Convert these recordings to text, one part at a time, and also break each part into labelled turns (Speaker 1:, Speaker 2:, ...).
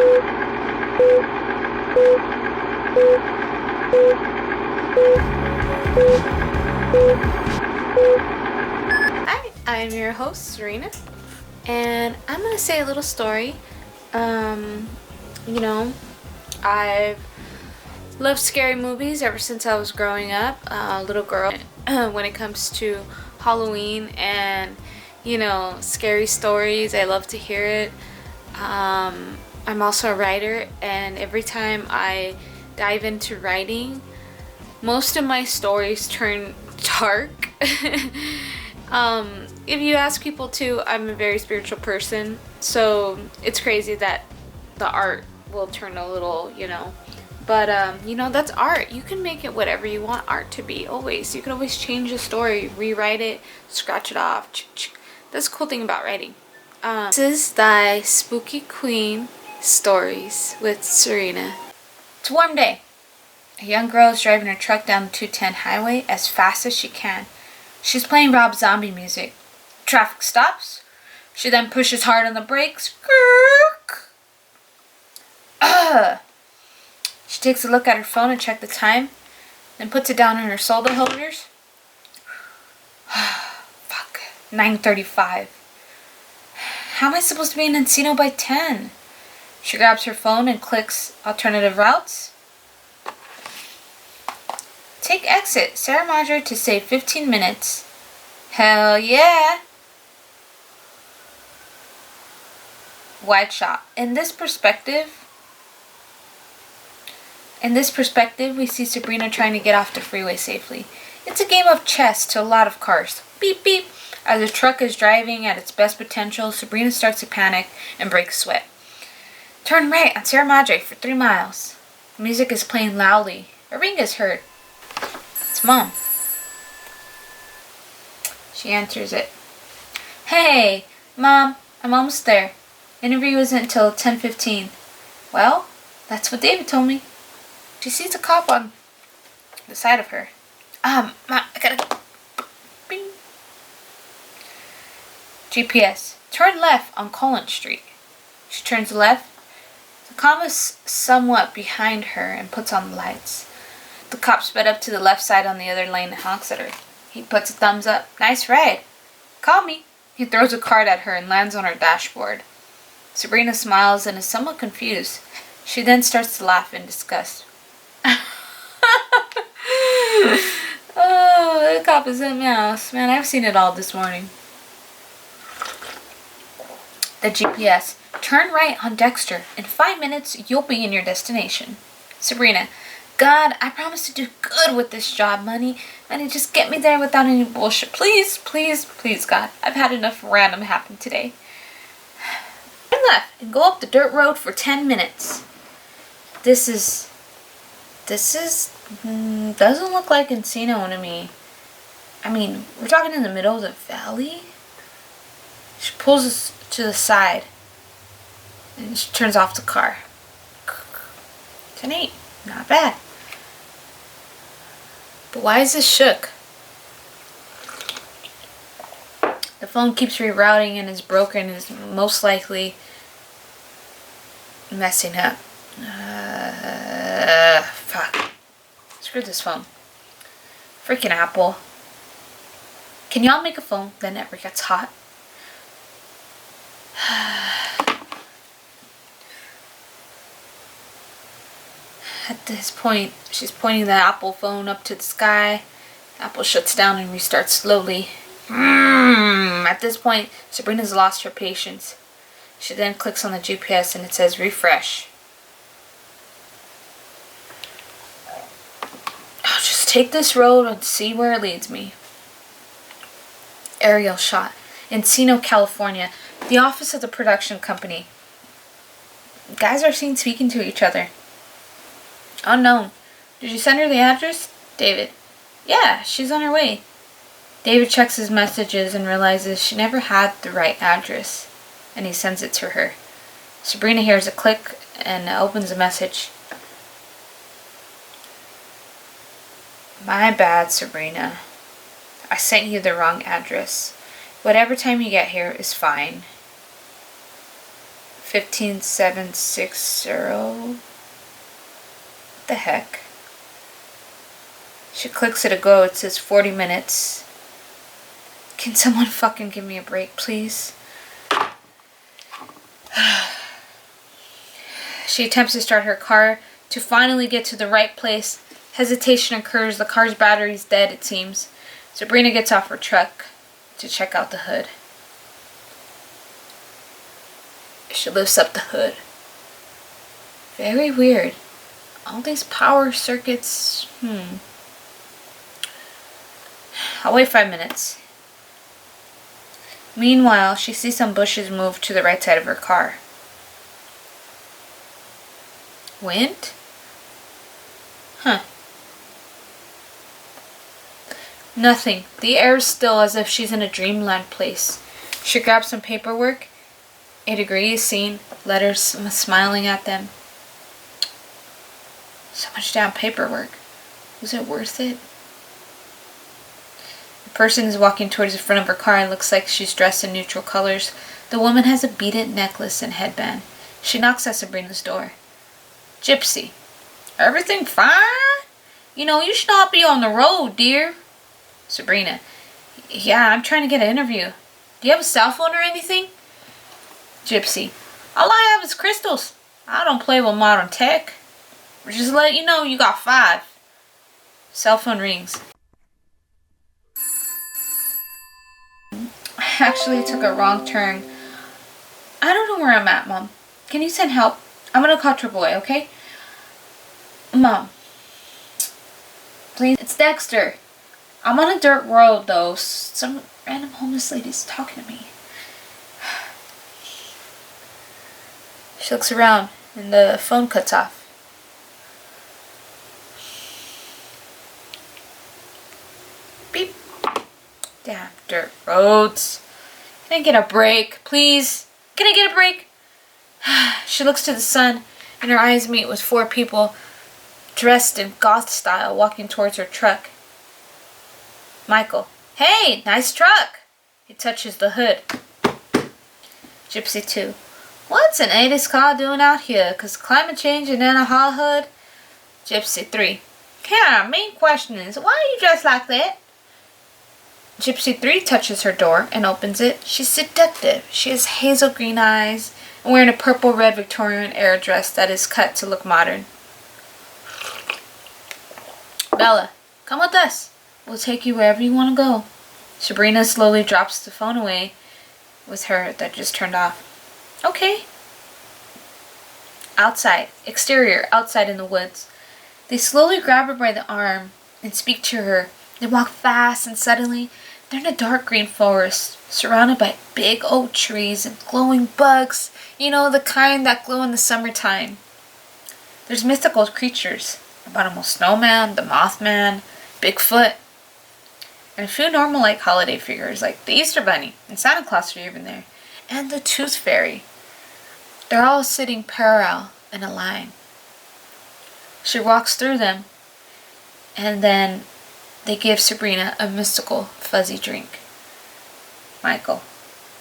Speaker 1: Hi, I'm your host, Serena, and I'm going to say a little story. You know, I've loved scary movies ever since I was growing up, a little girl. When it comes to Halloween and, scary stories, I love to hear it. I'm also a writer, and every time I dive into writing, most of my stories turn dark. If you ask people too, I'm a very spiritual person, so it's crazy that the art will turn a little, But, that's art. You can make it whatever you want art to be, always. You can always change the story, rewrite it, scratch it off. That's the cool thing about writing. This is Thy Spooky Queen Stories with Serena. It's a warm day. A young girl is driving her truck down the 210 highway as fast as she can. She's playing Rob Zombie music. Traffic stops. She then pushes hard on the brakes. She takes a look at her phone and checks the time, then puts it down on her shoulder holders. Fuck. 9:35. How am I supposed to be in Encino by 10? She grabs her phone and clicks alternative routes. Take exit Serra Madre to save 15 minutes. Hell yeah! Wide shot. In this perspective, we see Sabrina trying to get off the freeway safely. It's a game of chess to a lot of cars. Beep beep. As the truck is driving at its best potential, Sabrina starts to panic and breaks sweat. Turn right on Serra Madre for 3 miles. The music is playing loudly. A ring is heard. It's Mom. She answers it. Hey, Mom, I'm almost there. Interview isn't until 10:15. Well, that's what David told me. She sees a cop on the side of her. Mom, I gotta... Bing. GPS. Turn left on Collins Street. She turns left. The cop is somewhat behind her and puts on the lights. The cop sped up to the left side on the other lane and honks at her. He puts a thumbs up. Nice ride. Call me. He throws a card at her and lands on her dashboard. Sabrina smiles and is somewhat confused. She then starts to laugh in disgust. Oh, the cop is something else. Man, I've seen it all this morning. The GPS. Turn right on Dexter. In 5 minutes, you'll be in your destination. Sabrina. God, I promise to do good with this job. Money, just get me there without any bullshit. Please, please, please, God. I've had enough random happen today. Turn left and go up the dirt road for 10 minutes. This doesn't look like Encino to me. I mean, we're talking in the middle of the valley. She pulls us to the side and she turns off the car. 10-8, not bad. But why is this shook? The phone keeps rerouting and is broken and is most likely messing up. Fuck. Screw this phone. Freaking Apple. Can y'all make a phone that never gets hot? At this point, she's pointing the Apple phone up to the sky. Apple shuts down and restarts slowly. At this point, Sabrina's lost her patience. She then clicks on the GPS and it says refresh. I'll just take this road and see where it leads me. Aerial shot. Encino, California. The office of the production company. Guys are seen speaking to each other. Unknown. Did you send her the address? David. Yeah, she's on her way. David checks his messages and realizes she never had the right address, and he sends it to her. Sabrina hears a click and opens a message. My bad, Sabrina. I sent you the wrong address. Whatever time you get here is fine. 15760. What the heck? She clicks it to go. It says 40 minutes. Can someone fucking give me a break, please? She attempts to start her car to finally get to the right place. Hesitation occurs. The car's battery's dead, it seems. Sabrina gets off her truck to check out the hood. She lifts up the hood. Very weird. All these power circuits. I'll wait 5 minutes. Meanwhile, she sees some bushes move to the right side of her car. Wind? Nothing. The air is still, as if she's in a dreamland place. She grabs some paperwork. A degree is seen. Letters smiling at them. So much damn paperwork. Was it worth it? The person is walking towards the front of her car and looks like she's dressed in neutral colors. The woman has a beaded necklace and headband. She knocks at Sabrina's door. Gypsy. Everything fine? You know, you should not be on the road, dear. Sabrina. Yeah, I'm trying to get an interview. Do you have a cell phone or anything? Gypsy. All I have is crystals. I don't play with modern tech. Just to let you know, you got 5. Cell phone rings. Actually, I took a wrong turn. I don't know where I'm at, Mom. Can you send help? I'm gonna call AAA, okay? Mom. Please. It's Dexter. I'm on a dirt road, though. Some random homeless lady's talking to me. She looks around, and the phone cuts off. Beep. Damn dirt roads. Can I get a break, please? Can I get a break? She looks to the sun, and her eyes meet with 4 people dressed in goth style walking towards her truck. Michael. Hey, nice truck. He touches the hood. Gypsy 2. What's an 80s car doing out here? 'Cause climate change and in a hot hood? Gypsy 3. Yeah, main question is, why are you dressed like that? Gypsy 3 touches her door and opens it. She's seductive. She has hazel green eyes and wearing a purple-red Victorian era dress that is cut to look modern. Bella, come with us. We'll take you wherever you want to go. Sabrina slowly drops the phone away with her that just turned off. Okay. Outside. Exterior. Outside in the woods. They slowly grab her by the arm and speak to her. They walk fast and suddenly they're in a dark green forest surrounded by big oak trees and glowing bugs. You know, the kind that glow in the summertime. There's mythical creatures. Abominable snowman, the Mothman, Bigfoot, and a few normal like holiday figures like the Easter Bunny and Santa Claus are even there. And the Tooth Fairy. They're all sitting parallel in a line. She walks through them and then they give Sabrina a mystical fuzzy drink. Michael.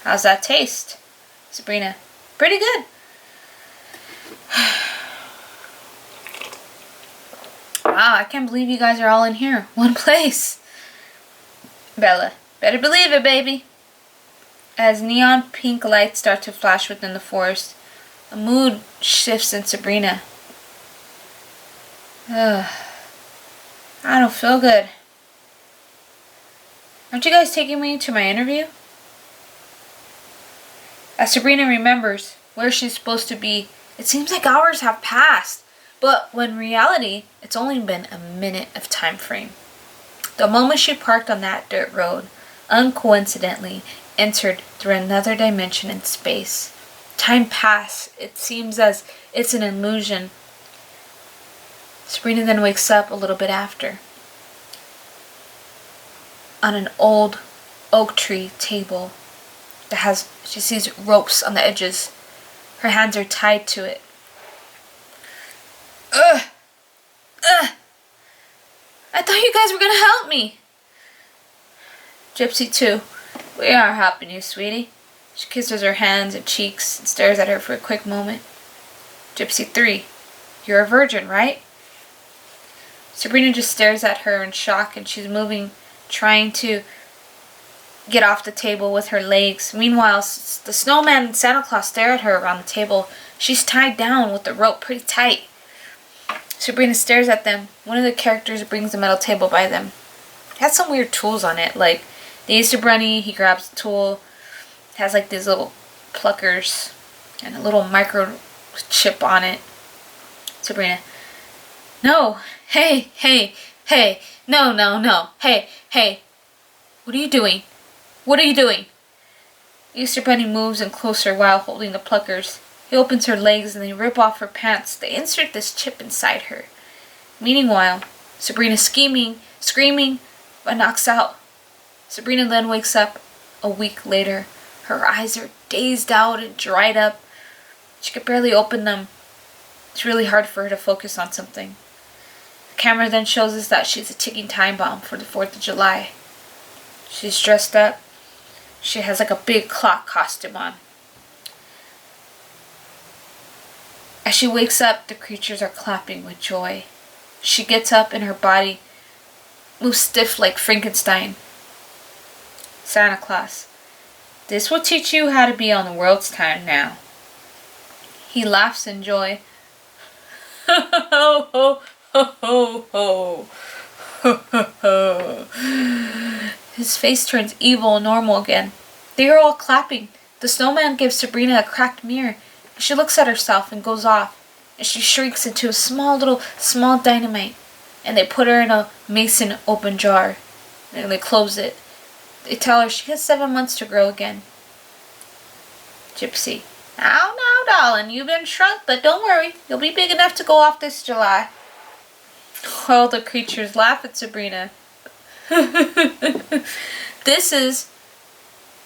Speaker 1: How's that taste? Sabrina. Pretty good. Wow, I can't believe you guys are all in here. One place. Bella. Better believe it, baby. As neon pink lights start to flash within the forest, a mood shifts in Sabrina. I don't feel good. Aren't you guys taking me to my interview? As Sabrina remembers where she's supposed to be, it seems like hours have passed. But when in reality, it's only been a minute of time frame. The moment she parked on that dirt road, uncoincidentally, entered through another dimension in space. Time passed. It seems as it's an illusion. Sabrina then wakes up a little bit after. On an old oak tree table she sees ropes on the edges. Her hands are tied to it. Ugh! I thought you guys were gonna help me. Gypsy 2. We are helping you, sweetie. She kisses her hands and cheeks and stares at her for a quick moment. Gypsy 3, you're a virgin, right? Serena just stares at her in shock, and she's moving, trying to get off the table with her legs. Meanwhile, the snowman and Santa Claus stare at her around the table. She's tied down with the rope pretty tight. Sabrina stares at them. One of the characters brings a metal table by them. It has some weird tools on it, like the Easter Bunny. He grabs the tool. It has like these little pluckers and a little microchip on it. Sabrina, no, hey, no, hey, what are you doing? What are you doing? Easter Bunny moves in closer while holding the pluckers. He opens her legs and they rip off her pants. They insert this chip inside her. Meanwhile, Sabrina screaming, but knocks out. Sabrina then wakes up a week later. Her eyes are dazed out and dried up. She could barely open them. It's really hard for her to focus on something. The camera then shows us that she's a ticking time bomb for the 4th of July. She's dressed up. She has like a big clock costume on. As she wakes up, the creatures are clapping with joy. She gets up and her body moves stiff like Frankenstein. Santa Claus, this will teach you how to be on the world's time now. He laughs in joy. Ho ho ho ho ho ho ho. His face turns evil and normal again. They are all clapping. The snowman gives Sabrina a cracked mirror. She looks at herself and goes off. And she shrieks into a small dynamite. And they put her in a mason open jar. And they close it. They tell her she has 7 months to grow again. Gypsy, now, darling, you've been shrunk, but don't worry. You'll be big enough to go off this July. All the creatures laugh at Sabrina. This is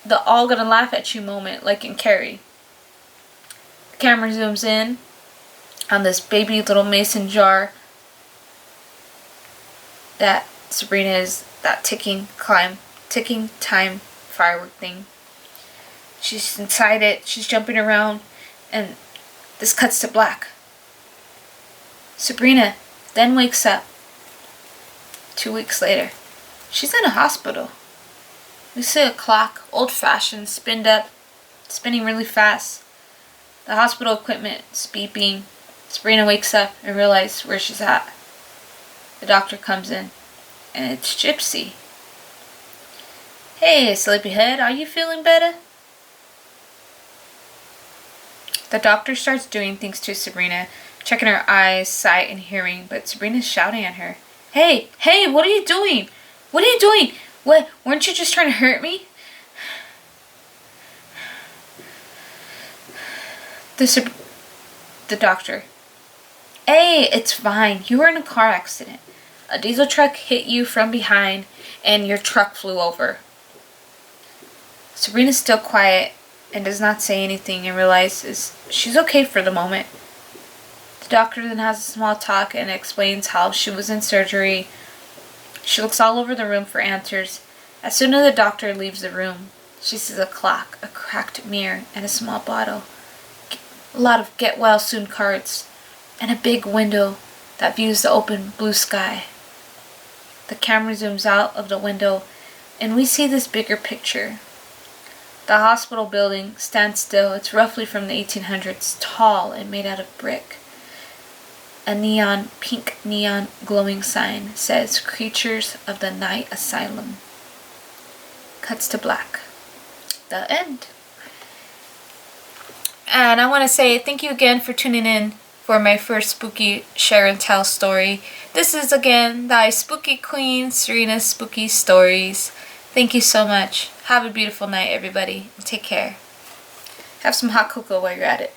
Speaker 1: the all gonna laugh at you moment, like in Carrie. The camera zooms in on this baby little mason jar that Sabrina is, that ticking time firework thing. She's inside it, she's jumping around, and this cuts to black. Sabrina then wakes up 2 weeks later. She's in a hospital. We see a clock, old-fashioned, spinning really fast. The hospital equipment is beeping. Sabrina wakes up and realizes where she's at. The doctor comes in, and it's Gypsy. Hey, sleepyhead, are you feeling better? The doctor starts doing things to Sabrina, checking her eyes, sight, and hearing, but Sabrina's shouting at her. Hey, what are you doing? What are you doing? What, weren't you just trying to hurt me? The doctor. Hey, it's fine. You were in a car accident. A diesel truck hit you from behind and your truck flew over. Sabrina's still quiet and does not say anything and realizes she's okay for the moment. The doctor then has a small talk and explains how she was in surgery. She looks all over the room for answers. As soon as the doctor leaves the room, she sees a clock, a cracked mirror, and a small bottle. A lot of get well soon cards, and a big window that views the open blue sky. The camera zooms out of the window, and we see this bigger picture. The hospital building stands still. It's roughly from the 1800s, tall and made out of brick. A pink neon glowing sign says Creatures of the Night Asylum. Cuts to black. The end. And I want to say thank you again for tuning in for my first spooky share and tell story. This is again thy spooky queen, Serena's Spooky Stories. Thank you so much. Have a beautiful night, everybody, and take care. Have some hot cocoa while you're at it.